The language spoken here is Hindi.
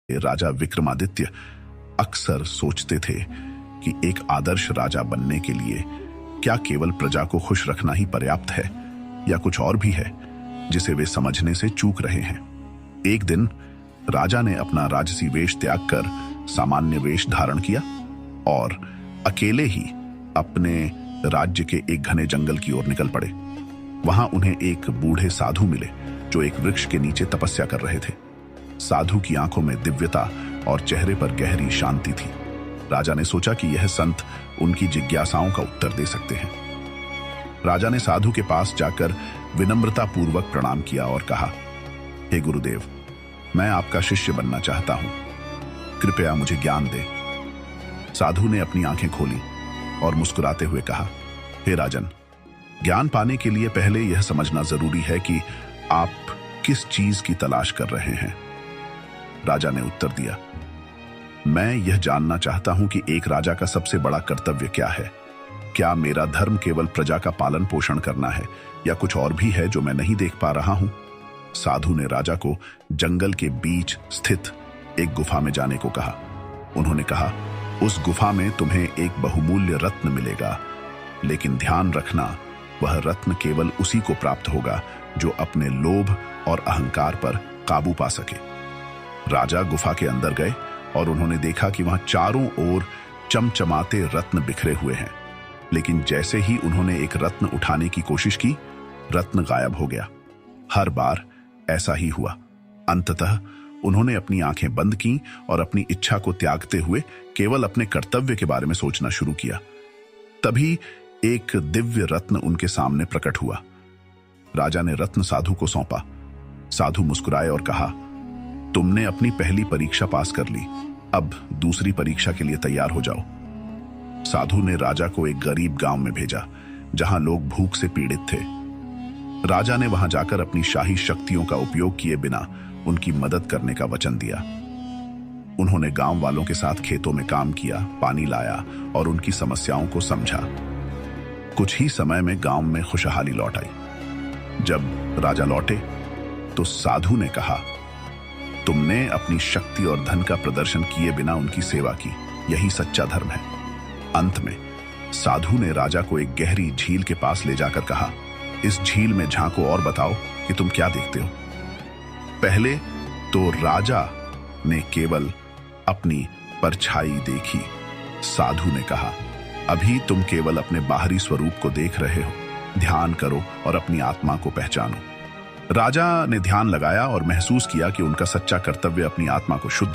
राजा विक्रमादित्य अक्सर सोचते थे कि एक आदर्श राजा बनने के लिए क्या केवल प्रजा को खुश रखना ही पर्याप्त है या कुछ और भी है जिसे वे समझने से चूक रहे हैं। एक दिन राजा ने अपना राजसी वेश त्याग कर सामान्य वेश धारण किया और अकेले ही अपने राज्य के एक घने जंगल की ओर निकल पड़े। वहां उन्हें एक बूढ़े साधु मिले जो एक वृक्ष के नीचे तपस्या कर रहे थे। साधु की आंखों में दिव्यता और चेहरे पर गहरी शांति थी। राजा ने सोचा कि यह संत उनकी जिज्ञासाओं का उत्तर दे सकते हैं। राजा ने साधु के पास जाकर विनम्रता पूर्वक प्रणाम किया और कहा, हे गुरुदेव, मैं आपका शिष्य बनना चाहता हूं, कृपया मुझे ज्ञान दे। साधु ने अपनी आंखें खोली और मुस्कुराते हुए कहा, हे राजन, ज्ञान पाने के लिए पहले यह समझना जरूरी है कि आप किस चीज की तलाश कर रहे हैं। राजा ने उत्तर दिया, मैं यह जानना चाहता हूं कि एक राजा का सबसे बड़ा कर्तव्य क्या है। क्या मेरा धर्म केवल प्रजा का पालन पोषण करना है या कुछ और भी है जो मैं नहीं देख पा रहा हूं। साधु ने राजा को जंगल के बीच स्थित एक गुफा में जाने को कहा। उन्होंने कहा, उस गुफा में तुम्हें एक बहुमूल्य रत्न मिलेगा, लेकिन ध्यान रखना, वह रत्न केवल उसी को प्राप्त होगा जो अपने लोभ और अहंकार पर काबू पा सके। राजा गुफा के अंदर गए और उन्होंने देखा कि वहां चारों ओर चमचमाते रत्न बिखरे हुए हैं, लेकिन जैसे ही उन्होंने एक रत्न उठाने की कोशिश की, रत्न गायब हो गया। हर बार ऐसा ही हुआ। अंततः उन्होंने अपनी आंखें बंद की और अपनी इच्छा को त्यागते हुए केवल अपने कर्तव्य के बारे में सोचना शुरू किया। तभी एक दिव्य रत्न उनके सामने प्रकट हुआ। राजा ने रत्न साधु को सौंपा। साधु मुस्कुराए और कहा, तुमने अपनी पहली परीक्षा पास कर ली, अब दूसरी परीक्षा के लिए तैयार हो जाओ। साधु ने राजा को एक गरीब गांव में भेजा जहां लोग भूख से पीड़ित थे। राजा ने वहां जाकर अपनी शाही शक्तियों का उपयोग किए बिना उनकी मदद करने का वचन दिया। उन्होंने गांव वालों के साथ खेतों में काम किया, पानी लाया और उनकी समस्याओं को समझा। कुछ ही समय में गांव में खुशहाली लौट आई। जब राजा लौटे तो साधु ने कहा, तुमने अपनी शक्ति और धन का प्रदर्शन किए बिना उनकी सेवा की, यही सच्चा धर्म है। अंत में साधु ने राजा को एक गहरी झील के पास ले जाकर कहा, इस झील में झांको और बताओ कि तुम क्या देखते हो। पहले तो राजा ने केवल अपनी परछाई देखी। साधु ने कहा, अभी तुम केवल अपने बाहरी स्वरूप को देख रहे हो, ध्यान करो और अपनी आत्मा को पहचानो। राजा ने ध्यान लगाया और महसूस किया कि उनका सच्चा कर्तव्य अपनी आत्मा को शुद्ध